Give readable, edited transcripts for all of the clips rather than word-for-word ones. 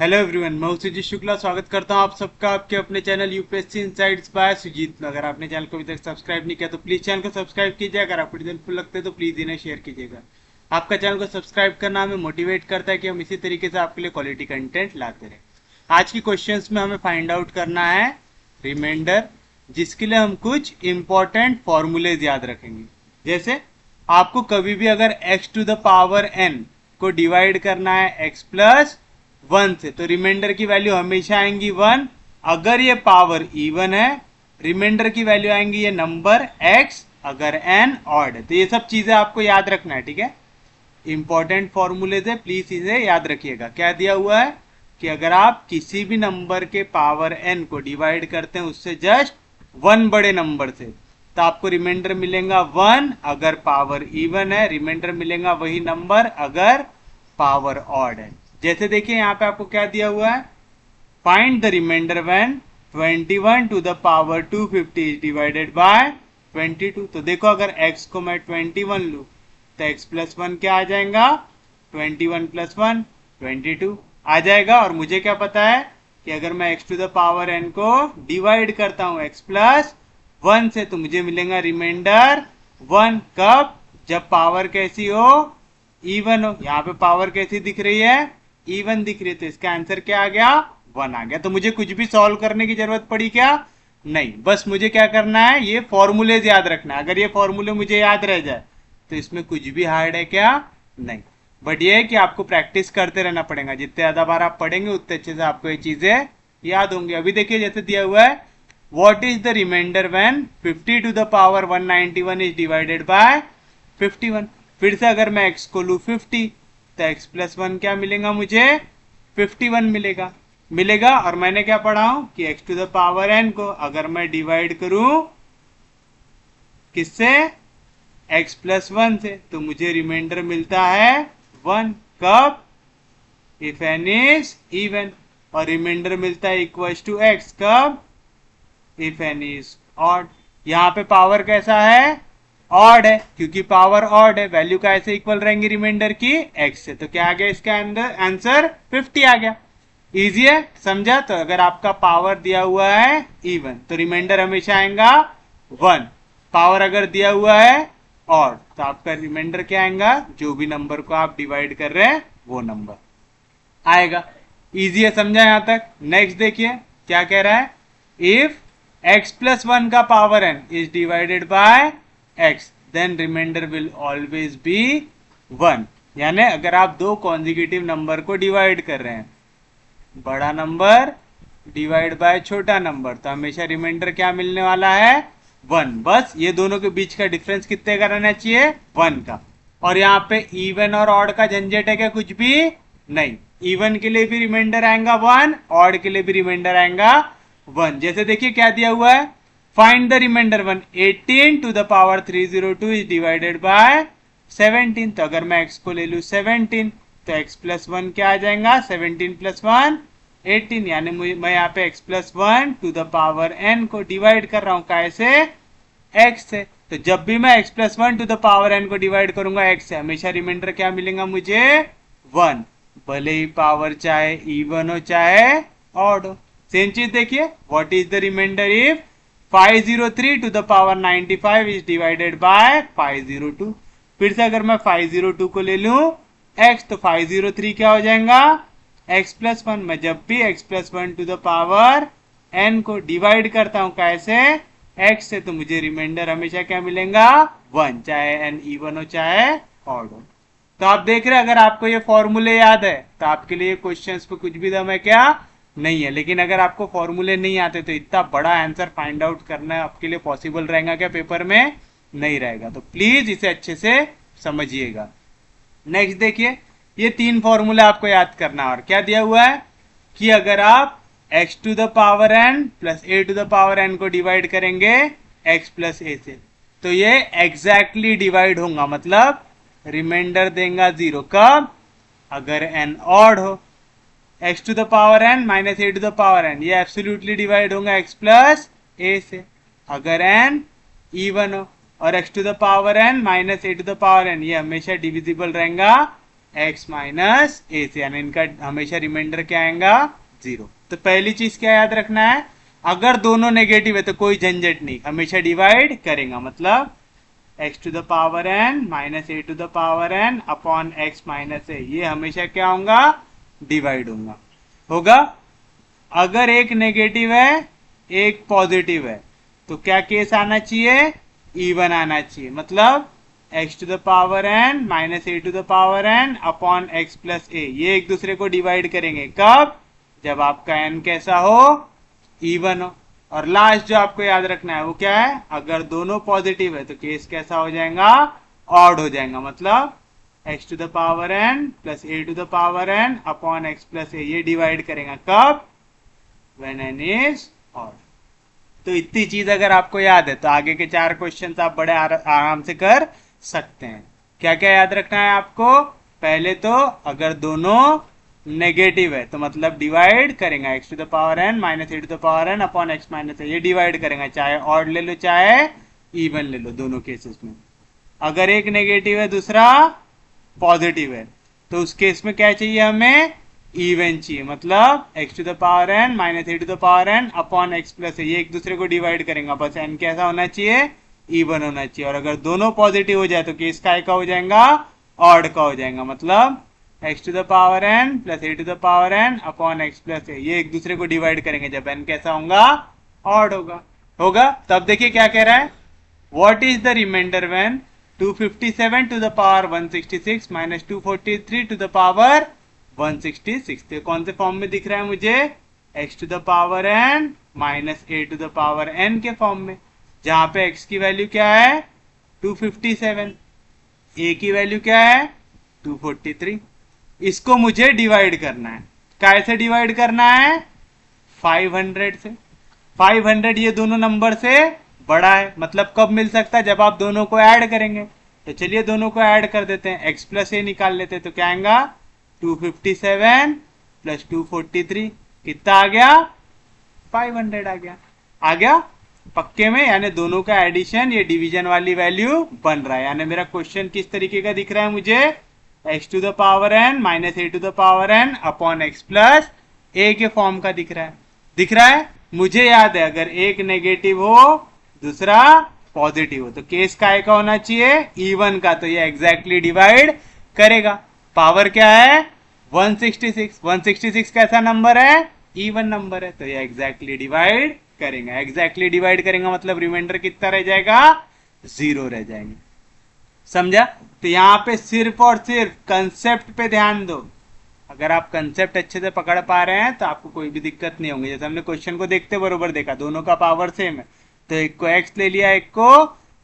Hello everyone, मैं सुजीत शुक्ला स्वागत करता हूं आप सबका आपके अपने channel UPSC insights by Sujeet में। अगर आपने चैनल को अभी तक सब्सक्राइब नहीं किया तो प्लीज चैनल को सब्सक्राइब कीजिए। अगर आपको हेल्पफुल लगते हैं तो प्लीज इन्हें शेयर कीजिएगा। आपका चैनल को सब्सक्राइब करना हमें मोटिवेट करता है कि हम इसी तरीके से आपके लिए क्वालिटी कंटेंट लाते रहे। आज की क्वेश्चन में हमें फाइंड आउट करना है रिमाइंडर, जिसके लिए हम कुछ इंपॉर्टेंट फॉर्मूलेज याद रखेंगे। जैसे आपको कभी भी अगर x to the power n को डिवाइड करना है x प्लस 1 से, तो रिमाइंडर की वैल्यू हमेशा आएंगी 1। अगर ये पावर इवन है, रिमाइंडर की वैल्यू आएंगी ये नंबर x, अगर n ऑड है। तो ये सब चीजें आपको याद रखना है, ठीक है। इंपॉर्टेंट फॉर्मूले से प्लीज इसे याद रखिएगा। क्या दिया हुआ है कि अगर आप किसी भी नंबर के पावर n को डिवाइड करते हैं उससे जस्ट 1 बड़े नंबर से, तो आपको रिमाइंडर मिलेगा 1 अगर पावर इवन है, रिमाइंडर मिलेगा वही नंबर अगर पावर ऑड है। जैसे देखिए यहाँ पे आपको क्या दिया हुआ है, find the remainder when 21 to the power 250 is divided by 22। तो देखो अगर x को मैं 21 लूं तो x प्लस 1 क्या आ जाएगा, 21 प्लस 1 22 आ जाएगा। और मुझे क्या पता है कि अगर मैं x to the power n को डिवाइड करता हूं x प्लस 1 से, तो मुझे मिलेगा रिमाइंडर 1। कब? जब पावर कैसी हो, इवन हो। यहाँ पे पावर कैसी दिख रही है, इवन दिख रही है, तो इसका आंसर क्या आ गया, 1 आ गया। तो मुझे कुछ भी सॉल्व करने की जरूरत पड़ी क्या, नहीं। बस मुझे क्या करना है, ये फॉर्मूलेज याद रखना है। अगर ये फॉर्मूले मुझे याद रह जाए तो इसमें कुछ भी हार्ड है क्या, नहीं। बट ये है कि आपको प्रैक्टिस करते रहना पड़ेगा। जितने ज्यादा बार आप पढ़ेंगे उतने अच्छे से आपको ये चीजें याद होंगी। अभी देखिए जैसे दिया हुआ है, what is the remainder when 50 to the power 191 is divided by 51। फिर से अगर मैं x को लू 50 तो x प्लस 1 क्या मिलेगा, मुझे 51 मिलेगा। और मैंने क्या पढ़ा हूं कि x to the power n को अगर मैं डिवाइड करूं किससे, x प्लस 1 से, तो मुझे रिमाइंडर मिलता है 1। कब? If n is even. और रिमाइंडर मिलता है इक्वल टू x कब, इफ n इज ऑड। यहाँ पे पावर कैसा है, ऑड है, क्योंकि पावर ऑड है। वैल्यू का ऐसे इक्वल रहेंगी रिमाइंडर की x से, तो क्या आ गया इसका आंसर 50 आ गया। इजी है, समझा। तो अगर आपका पावर दिया हुआ है इवन तो रिमाइंडर हमेशा आएगा 1। पावर अगर दिया हुआ है ऑड तो आपका रिमाइंडर क्या आएगा, जो भी नंबर को आप डिवाइड कर रहे हैं वो नंबर आएगा। इजी है, समझा यहां तक। नेक्स्ट देखिए क्या कह रहा है, इफ x प्लस 1 का power n is divided bye x then remainder will always be 1। यानी अगर आप दो कॉन्जिक्यूटिव नंबर को डिवाइड कर रहे हैं, बड़ा नंबर डिवाइड बाय छोटा नंबर, तो हमेशा रिमाइंडर क्या मिलने वाला है, 1। बस ये दोनों के बीच का डिफरेंस कितने का रहना चाहिए, 1 का। और यहाँ पे इवन और ऑड का झंझट है क्या, कुछ भी नहीं। इवन के लिए भी रिमाइंडर आएगा 1, ऑड के लिए भी रिमाइंडर आएगा 1। जैसे देखिए क्या दिया हुआ है, find the remainder 1 18 to the power 302 is divided by 17। तो अगर मैं x को ले लू 17 तो x प्लस 1 क्या आ जाएगा, 17 प्लस 1 18। यानी मैं यहाँ पे x plus 1 to the power n को डिवाइड कर रहा हूँ कैसे, x से। तो जब भी मैं x plus 1 to the power n को डिवाइड करूंगा x से, हमेशा रिमाइंडर क्या मिलेगा मुझे, 1। भले ही पावर चाहे इवन हो चाहे ऑड हो। सेम चीज देखिए, what is the remainder if 503 to the power 95 is divided by 502। फिर से अगर मैं 502 को ले लूं x, तो 503 क्या हो जाएगा, x प्लस 1। मैं जब भी x plus 1 to the power n को डिवाइड करता हूं कैसे, x से, तो मुझे रिमाइंडर हमेशा क्या मिलेगा, 1, चाहे n इवन हो चाहे ऑड हो। तो आप देख रहे हैं, अगर आपको ये फॉर्मूले याद है तो आपके लिए क्वेश्चंस पे कुछ भी दम है क्या, नहीं है। लेकिन अगर आपको फॉर्मूले नहीं आते तो इतना बड़ा आंसर फाइंड आउट करना आपके लिए पॉसिबल रहेगा क्या, पेपर में नहीं रहेगा। तो प्लीज इसे अच्छे से समझिएगा। नेक्स्ट देखिए, ये 3 फॉर्मूला आपको याद करना है। और क्या दिया हुआ है कि अगर आप x to the power n plus a to the power n को डिवाइड करेंगे x प्लस a से, तो ये एग्जैक्टली डिवाइड होगा, मतलब रिमाइंडर देगा 0। कब? अगर n ऑड हो। x to the power n minus a to the power n, ये एब्सोल्युटली डिवाइड होगा x प्लस a से, अगर n इवन हो। और x to the power n minus a to the power n, ये हमेशा divisible रहेगा x माइनस ए से, यानी इनका हमेशा रिमाइंडर क्या आएगा 0। तो पहली चीज क्या याद रखना है, अगर दोनों नेगेटिव है तो कोई झंझट नहीं, हमेशा डिवाइड करेगा, मतलब x to the power n minus a to the power n upon x minus a, ये हमेशा क्या होगा, डिवाइड होगा। अगर एक नेगेटिव है एक पॉजिटिव है तो क्या केस आना चाहिए, इवन आना चाहिए, मतलब x to the power n minus a to the power n upon x plus a, ये एक दूसरे को डिवाइड करेंगे कब, जब आपका n कैसा हो, इवन हो। और लास्ट जो आपको याद रखना है वो क्या है, अगर दोनों पॉजिटिव है तो केस कैसा हो जाएगा, ऑड हो जाएगा, मतलब x to the power n plus a to the power n upon x plus a, ये डिवाइड करेगा कब, when n is odd। तो इतनी चीज अगर आपको याद है तो आगे के 4 क्वेश्चंस आप बड़े आराम से कर सकते हैं। क्या क्या याद रखना है आपको, पहले तो अगर दोनों नेगेटिव है तो मतलब डिवाइड करेंगे x to the power n minus a to the power n upon x minus a, ये डिवाइड करेंगे, चाहे ऑड ले लो चाहे इवन ले लो, दोनों केसेस में। अगर एक नेगेटिव है दूसरा पॉजिटिव है तो उस केस में क्या चाहिए, हमें इवन चाहिए, मतलब x to the power n minus a to the power n upon x plus a, ये एक दूसरे को डिवाइड करेंगे, बस n कैसा होना चाहिए, इवन होना चाहिए। और अगर दोनों पॉजिटिव हो जाए तो केस काय का हो जाएगा, ऑड का हो जाएगा, मतलब x to the power n plus a to the power n upon x plus a, ये एक दूसरे को डिवाइड करेंगे जब n कैसा होगा, ऑड होगा। तब देखिए क्या कह रहा है, what is the remainder when 257 to the power 166 minus 243 to the power 166, तो कौन से फॉर्म में दिख रहा है मुझे, x to the power n minus a to the power n के फॉर्म में, जहां पे x की वैल्यू क्या है 257, a की वैल्यू क्या है 243। इसको मुझे डिवाइड करना है, कैसे डिवाइड करना है, 500 से। 500 ये दोनों नंबर से बड़ा है, मतलब कब मिल सकता है, जब आप दोनों को ऐड करेंगे। तो चलिए दोनों को ऐड कर देते हैं, x प्लस ए निकाल लेते हैं, तो क्या आएगा 257 प्लस 243, कितना आ गया 500 आ गया पक्के में, यानी दोनों का एडिशन ये डिवीजन वाली वैल्यू बन रहा है। यानी मेरा क्वेश्चन किस तरीके का दिख रहा है मुझे, x to the power n minus a to the power n upon x plus a के फॉर्म का दिख रहा है। मुझे याद है अगर एक नेगेटिव हो दूसरा पॉजिटिव हो तो केस काय का होना चाहिए, इवन का, तो ये एग्जैक्टली डिवाइड करेगा। पावर क्या है 166, 166 कैसा नंबर है, इवन नंबर है, तो ये एग्जैक्टली डिवाइड करेंगे। एग्जैक्टली डिवाइड करेंगे मतलब रिमाइंडर कितना रह जाएगा, 0 रह जाएंगे, समझा। तो यहाँ पे सिर्फ और सिर्फ कंसेप्ट पे ध्यान दो, अगर आप कंसेप्ट अच्छे से पकड़ पा रहे हैं तो आपको कोई भी दिक्कत नहीं होगी। जैसे हमने क्वेश्चन को देखते बरोबर देखा, दोनों का पावर सेम है, तो एक को x ले लिया एक को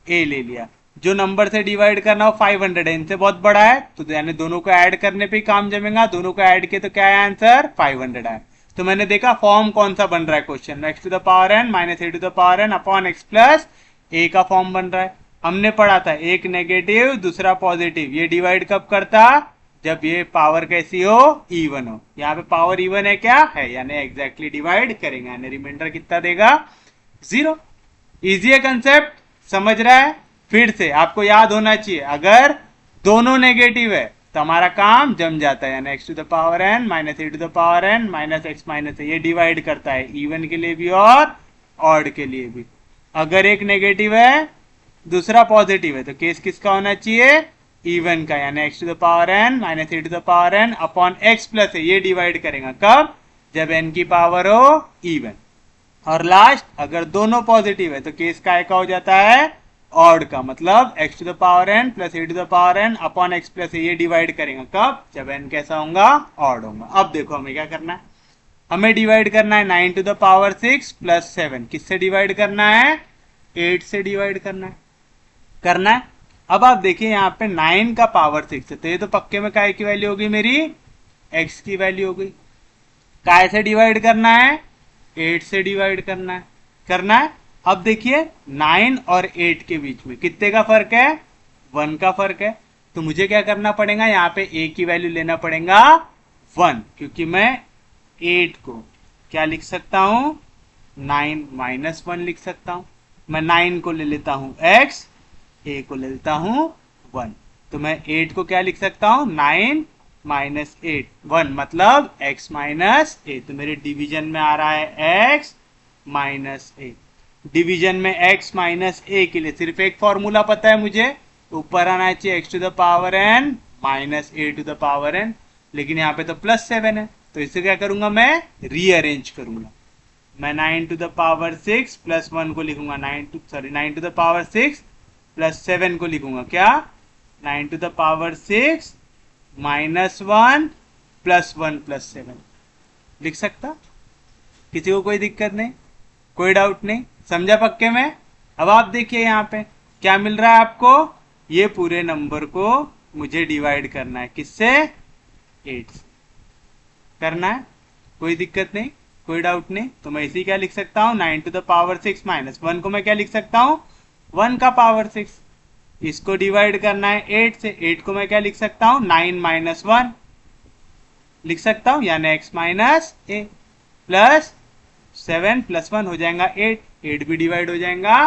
a ले लिया, जो नंबर से डिवाइड करना हो 500 है, इनसे बहुत बड़ा है, तो यानी दोनों को ऐड करने पे ही काम जमेगा। दोनों को ऐड किए तो क्या है आंसर 500 है। तो मैंने देखा फॉर्म कौन सा बन रहा है क्वेश्चन में, x to the power n minus a to the power n upon x plus a का फॉर्म बन रहा है। हमने पढ़ा था एक नेगेटिव दूसरा पॉजिटिव, ये डिवाइड कब करता, जब ये पावर कैसी हो, इवन हो। यहाँ पे पावर इवन है क्या है, यानी एग्जैक्टली डिवाइड करेंगे, यानी रिमाइंडर कितना देगा 0। इजी है कंसेप्ट, समझ रहा है। फिर से आपको याद होना चाहिए अगर दोनों नेगेटिव है तो हमारा काम जम जाता है, यानी x to the power n minus a to the power n minus x minus a, ये डिवाइड करता है इवन के लिए भी और ऑड के लिए भी। अगर एक नेगेटिव है दूसरा पॉजिटिव है तो केस किसका होना चाहिए, इवन का, यानी x to the power n minus a to the power n upon x plus a, ये डिवाइड करेगा कब, जब n की पावर हो इवन। और लास्ट अगर दोनों पॉजिटिव है तो केस काय का हो जाता है, ऑड का, मतलब x to the power n plus a to the power n upon x plus a, ये डिवाइड करेगा कब, जब n कैसा होगा, ऑड होगा। अब देखो हमें क्या करना है, हमें डिवाइड करना है 9 टू द पावर 6 प्लस 7, किससे डिवाइड करना है, 8 से डिवाइड करना है। अब आप देखिए यहाँ पे 9 का पावर 6 है, तो ये तो पक्के में काय की वैल्यू होगी, मेरी x की वैल्यू होगी। काय से डिवाइड करना है, 8 से डिवाइड करना है। अब देखिए 9 और 8 के बीच में कितने का फर्क है, 1 का फर्क है, तो मुझे क्या करना पड़ेगा, यहाँ पे a की वैल्यू लेना पड़ेगा 1, क्योंकि मैं 8 को क्या लिख सकता हूं, 9 माइनस 1 लिख सकता हूं। मैं 9 को ले लेता हूं x, a को ले लेता हूं 1, तो मैं 8 को क्या लिख सकता हूं, 9 माइनस 8 1 मतलब x माइनस ए। तो मेरे डिवीजन में आ रहा है x माइनस ए। डिवीजन में x माइनस ए के लिए सिर्फ एक फॉर्मूला पता है मुझे, ऊपर आना चाहिए x to the power n minus a to the power n, लेकिन यहाँ पे तो +7 है, तो इसे क्या करूंगा मैं रीअरेंज करूंगा। मैं 9 टू द पावर 6 प्लस 1 को लिखूंगा 9 टू द पावर 6 प्लस 7 को लिखूंगा क्या 9 to the power 6 minus 1 plus 1 plus 7 लिख सकता। किसी को कोई दिक्कत नहीं, कोई डाउट नहीं, समझा पक्के में। अब आप देखिए यहाँ पे क्या मिल रहा है आपको, ये पूरे नंबर को मुझे डिवाइड करना है, किससे 8 से करना है, कोई दिक्कत नहीं, कोई डाउट नहीं। तो मैं इसी क्या लिख सकता हूँ 9 टू द पावर 6 माइनस 1 को मैं क्या लिख सकता हूँ 1 का पावर 6, इसको डिवाइड करना है 8 से, 8 को मैं क्या लिख सकता हूँ 9 माइनस 1 लिख सकता हूँ, यानी x माइनस ए प्लस 7 प्लस 1 हो जाएगा 8, 8 भी डिवाइड हो जाएगा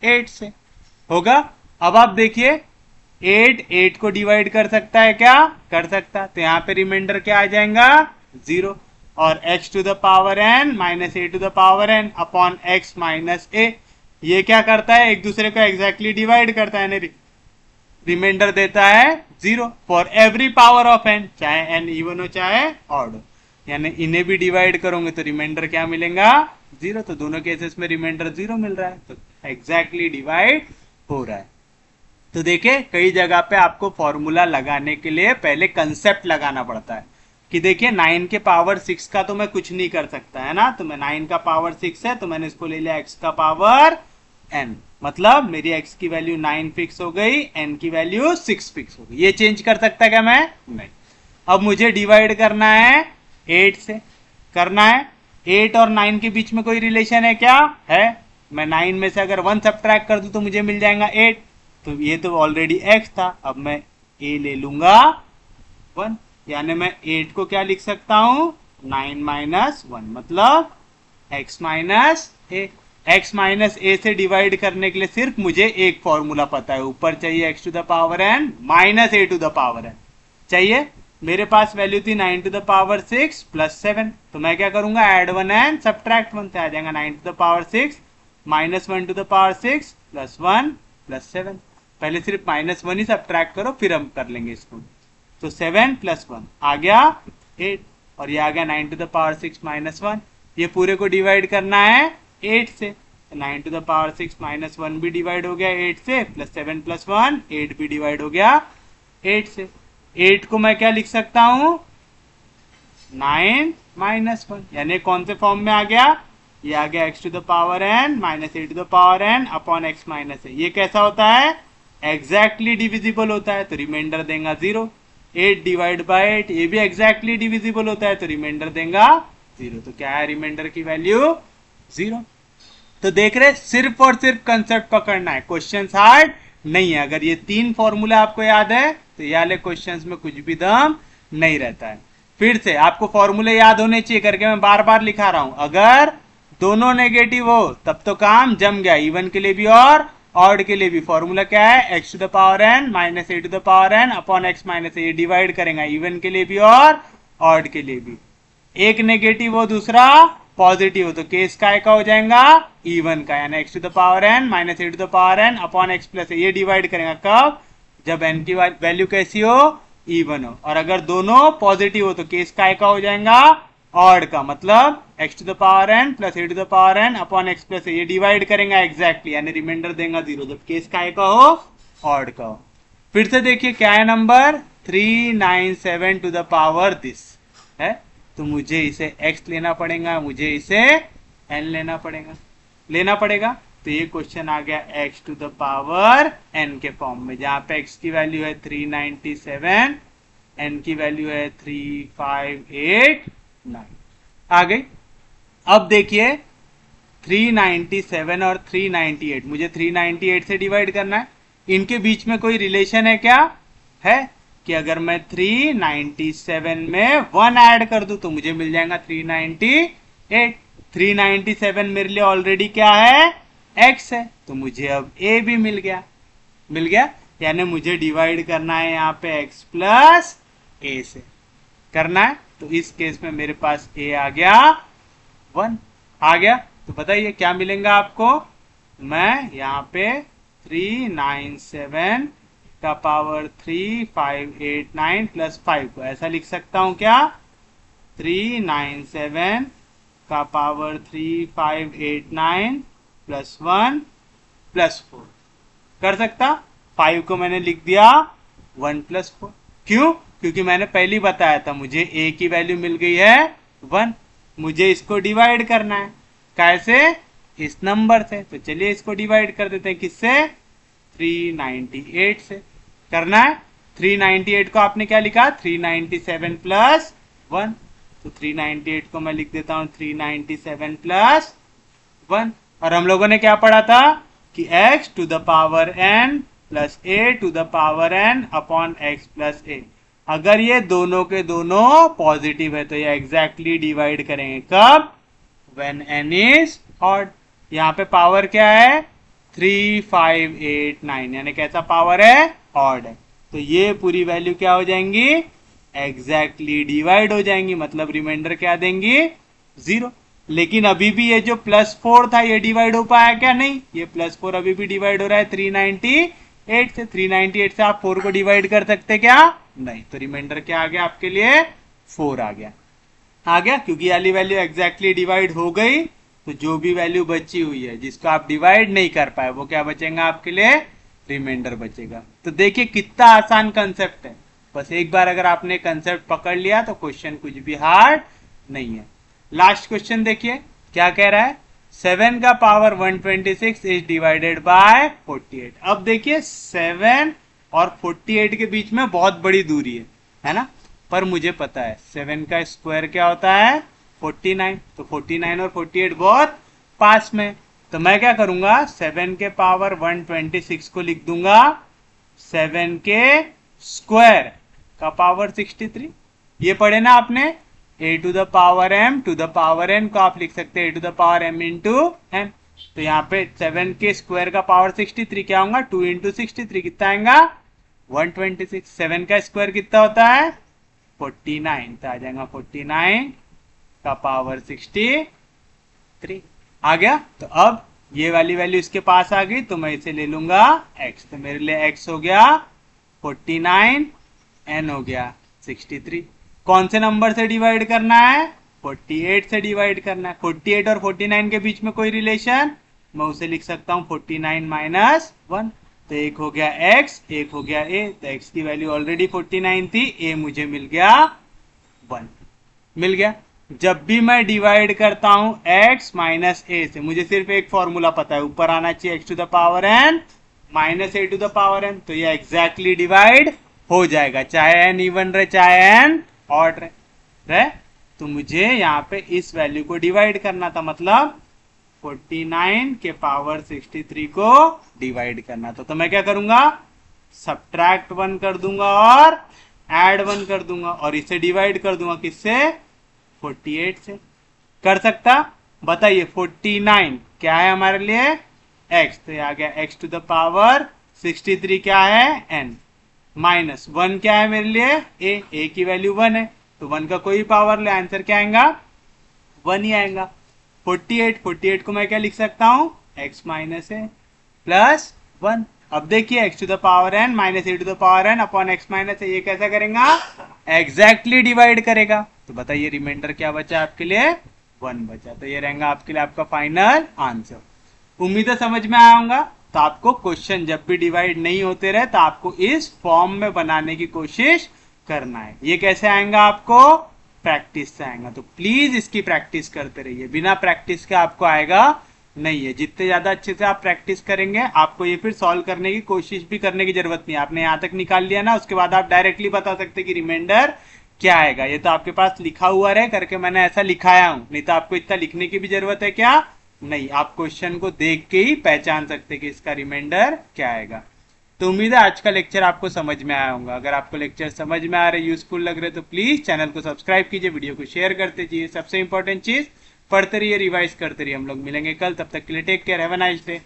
8 से, होगा। अब आप देखिए 8 को डिवाइड कर सकता है क्या, कर सकता, तो यहाँ पे रिमाइंडर क्या आ जाएगा 0, और x to the power n minus a to the power n upon x minus a, ये क्या करता है एक दूसरे को एग्जैक्टली डिवाइड करता है, रिमाइंडर देता है 0 for every power of n, चाहे n इवन हो चाहे ऑड हो, यानी इन्हें भी डिवाइड करोगे तो रिमाइंडर क्या मिलेगा 0, तो दोनों केसेस में रिमाइंडर 0 मिल रहा है, तो एग्जैक्टली डिवाइड हो रहा है। तो देखिए कई जगह पे आपको फॉर्मूला लगाने के लिए पहले कंसेप्ट लगाना पड़ता है कि देखिए 9 के पावर 6 का तो मैं कुछ नहीं कर सकता है ना, तो मैं 9 का पावर 6 है तो मैंने इसको ले लिया x का पावर n, मतलब मेरी x की वैल्यू 9 फिक्स हो गई, n की वैल्यू 6 फिक्स हो गई। ये चेंज कर सकता क्या मैं, नहीं। अब मुझे डिवाइड करना है 8 से, करना है 8 और 9 के बीच में कोई रिलेशन है क्या, है। मैं 9 में से अगर 1 सब्ट्रैक्ट कर दूं तो मुझे मिल जाएगा 8, तो ये तो ऑलरेडी x था, अब मैं a ले लूंगा 1, यानी मैं 8 को क्या लिख सकता हूं 9 माइनस 1 मतलब x माइनस ए। x माइनस ए से डिवाइड करने के लिए सिर्फ मुझे एक फॉर्मूला पता है, ऊपर चाहिए x to the power n minus a to the power n चाहिए। मेरे पास वैल्यू थी 9 टू द पावर 6 प्लस 7, तो मैं क्या करूंगा ऐड 1 एंड सब्ट्रैक्ट 1 से आ जाएगा 9 to the power 6 minus 1 to the power 6 plus 1 plus 7। पहले सिर्फ माइनस 1 ही सब्ट्रैक्ट करो फिर हम कर लेंगे इसको, तो 7 प्लस 1 आ गया 8, और ये आ गया 9 टू द पावर 6 माइनस 1। ये पूरे को डिवाइड करना है 8 से, तो 9 टू द पावर 6 माइनस 1 भी डिवाइड हो गया 8 से, प्लस 7 प्लस 1 8 भी डिवाइड हो गया 8 से। 8 को मैं क्या लिख सकता हूं 9 माइनस 1, यानी कौन से फॉर्म में आ गया, ये आ गया x to the power n minus a to the power n upon x minus a. ये कैसा होता है एग्जैक्टली डिविजिबल होता है, तो रिमाइंडर देगा 0। 8 डिवाइड बाय 8 ये भी एग्जैक्टली डिविजिबल होता है, तो रिमाइंडर देगा 0। तो क्या है रिमाइंडर की वैल्यू 0। तो देख रहे सिर्फ और सिर्फ कंसेप्ट पकड़ना है, क्वेश्चन हार्ड नहीं है। अगर ये 3 फॉर्मूला आपको याद है तो ये वाले क्वेश्चन में कुछ भी दम नहीं रहता है। फिर से आपको फॉर्मूले याद होने चाहिए करके मैं बार बार लिखा रहा हूं, अगर दोनों नेगेटिव हो तब तो काम जम गया, इवन के लिए भी और ऑड के लिए भी। फॉर्मूला क्या है x to the power n minus a to the power n upon x minus a, divide करेंगे इवन के लिए भी और ऑड के लिए भी। एक नेगेटिव हो दूसरा पॉजिटिव हो तो केस का हो जाएगा इवन का, यानी x to the power n minus a to the power n upon x plus a. ये डिवाइड करेंगे कब, जब n की वैल्यू कैसी हो इवन हो, और अगर दोनों पॉजिटिव हो तो केस का हो जाएगा ऑड का, मतलब x to the power n plus a to the power n upon x plus a. ये डिवाइड करेंगे एग्जैक्टली, यानी रिमाइंडर देगा 0 जब केस का हो ऑड का हो। फिर से देखिए क्या है number 397 to the power this है, तो मुझे इसे x लेना पड़ेगा, मुझे इसे n लेना पड़ेगा। तो ये क्वेश्चन आ गया x to the power n के फॉर्म में, जहां पे x की वैल्यू है 397, n की वैल्यू है 3589 आ गई। अब देखिए 397 और 398, मुझे 398 से डिवाइड करना है। इनके बीच में कोई रिलेशन है क्या, है कि अगर मैं 397 में 1 ऐड कर दूं तो मुझे मिल जाएगा 398। 397 मेरे लिए ऑलरेडी क्या है x है, तो मुझे अब a भी मिल गया, यानी मुझे डिवाइड करना है यहाँ पे x प्लस ए से करना है। तो इस केस में मेरे पास ए आ गया 1 आ गया। तो बताइए क्या मिलेगा आपको। मैं यहाँ पे 397 का पावर 3589 प्लस 5 को ऐसा लिख सकता हूँ क्या। 397 का पावर 3589 प्लस 1 प्लस 4 कर सकता। 5 को मैंने लिख दिया 1 प्लस 4। क्यों? क्योंकि मैंने पहले बताया था मुझे ए की वैल्यू मिल गई है 1, मुझे इसको डिवाइड करना है। कैसे? इस नंबर से। तो चलिए इसको डिवाइड कर देते हैं किससे, 398 से। करना है 398 को आपने क्या लिखा, 397 प्लस 1। तो 398 को मैं लिख देता हूं 397 प्लस 1। और हम लोगों ने क्या पढ़ा था कि x to the power n plus a to the power n upon x plus a। अगर ये दोनों के दोनों पॉजिटिव है तो ये एग्जैक्टली डिवाइड करेंगे। कब? When n is odd. यहाँ पे पावर क्या है 3589, यानी कैसा पावर है, ऑड है। तो ये पूरी वैल्यू क्या हो जाएंगी, एग्जैक्टली डिवाइड हो जाएंगी। मतलब रिमाइंडर क्या देंगी, 0। लेकिन अभी भी ये जो +4 था ये डिवाइड हो पाया क्या, नहीं। ये +4 अभी भी डिवाइड हो रहा है 398 से। 398 से आप 4 को डिवाइड कर सकते क्या, नहीं। तो रिमाइंडर क्या आ गया आपके लिए, 4 आ गया। क्योंकि वाली वैल्यू एग्जैक्टली डिवाइड हो गई। तो जो भी वैल्यू बची हुई है जिसको आप डिवाइड नहीं कर पाए वो क्या बचेगा आपके लिए, रिमाइंडर बचेगा। तो देखिए कितना आसान कंसेप्ट है। बस एक बार अगर आपने कंसेप्ट पकड़ लिया तो क्वेश्चन कुछ भी हार्ड नहीं है। लास्ट क्वेश्चन देखिए क्या कह रहा है, 7 का पावर 126 इज डिवाइडेड बाय 48। अब देखिए 7 और 48 के बीच में बहुत बड़ी दूरी है ना। पर मुझे पता है 7 का स्क्वायर क्या होता है 49। तो 49 और 48 बहुत पास में। तो मैं क्या करूंगा, 7 के पावर 126 को लिख दूंगा 7 के स्क्वायर का पावर 63। ये पढ़े ना आपने, a to the power m to the power n को आप लिख सकते हैं a to the power m into n। तो यहाँ पे 7 के स्क्वायर का पावर 63 क्या होगा, 2 इंटू 63 कितना आएगा 126। 7 का स्क्वायर कितना होता है 49। तो आ जाएगा 49 का पावर 63 आ गया। तो अब ये वाली वैल्यू इसके पास आ गई तो मैं इसे ले लूंगा x। तो मेरे लिए x हो गया 49, n हो गया 63। कौन से नंबर से डिवाइड करना है, 48 से डिवाइड करना है। 48 और 49 के बीच में कोई रिलेशन, मैं उसे लिख सकता हूं 49 माइनस 1। तो एक हो गया x, एक हो गया a। तो x की वैल्यू ऑलरेडी 49 थी, a मुझे मिल गया 1 मिल गया। जब भी मैं डिवाइड करता हूं x माइनस a से, मुझे सिर्फ एक फॉर्मूला पता है, ऊपर आना चाहिए x to the power n minus a to the power n। तो ये एग्जैक्टली डिवाइड हो जाएगा, चाहे n इवन रहे चाहे n ऑड रहे। तो मुझे यहाँ पे इस वैल्यू को डिवाइड करना था, मतलब 49 के पावर 63 को डिवाइड करना था। तो मैं क्या करूंगा, सब्ट्रैक्ट 1 कर दूंगा और ऐड 1 कर दूंगा और इसे डिवाइड कर दूंगा किससे, 48 से। कर सकता? बताइए 49 क्या है हमारे लिए, x। तो आ गया x टू द पावर 63 क्या है, n। माइनस 1 क्या है मेरे लिए, a की वैल्यू 1 है। तो 1 का कोई पावर ले, आंसर क्या आएगा 1 ही आएगा। 48 को मैं क्या लिख सकता हूं, x माइनस a प्लस 1। अब देखिए x to the power n minus a to the power n upon x minus a, ये कैसा करेगा, एग्जैक्टली डिवाइड करेगा। तो बताइए रिमाइंडर क्या बचा आपके लिए, 1 बचा। तो ये रहेगा आपके लिए आपका फाइनल आंसर। उम्मीद है समझ में आया होगा। तो आपको क्वेश्चन जब भी डिवाइड नहीं होते रहे तो आपको इस फॉर्म में बनाने की कोशिश करना है। ये कैसे आएगा, आपको प्रैक्टिस से आएगा। तो प्लीज इसकी प्रैक्टिस करते रहिए, बिना प्रैक्टिस के आपको आएगा नहीं है। जितने ज्यादा अच्छे से आप प्रैक्टिस करेंगे आपको ये फिर सॉल्व करने की कोशिश भी करने की जरूरत नहीं है। आपने यहाँ तक निकाल लिया ना, उसके बाद आप डायरेक्टली बता सकते कि रिमाइंडर क्या आएगा। ये तो आपके पास लिखा हुआ रहे करके मैंने ऐसा लिखाया हूं, नहीं तो आपको इतना लिखने की भी जरूरत है क्या, नहीं। आप क्वेश्चन को देख के ही पहचान सकते कि इसका रिमाइंडर क्या आएगा। तो उम्मीद है आज का लेक्चर आपको समझ में आया होगा। अगर आपको लेक्चर समझ में आ रहे, यूजफुल लग रहे तो प्लीज चैनल को सब्सक्राइब कीजिए, वीडियो को शेयर करते जाइए। सबसे इंपॉर्टेंट चीज, पढ़ते रहिए, रिवाइज करते रहिए। हम लोग मिलेंगे कल, तब तक के लिए take care, have a nice day.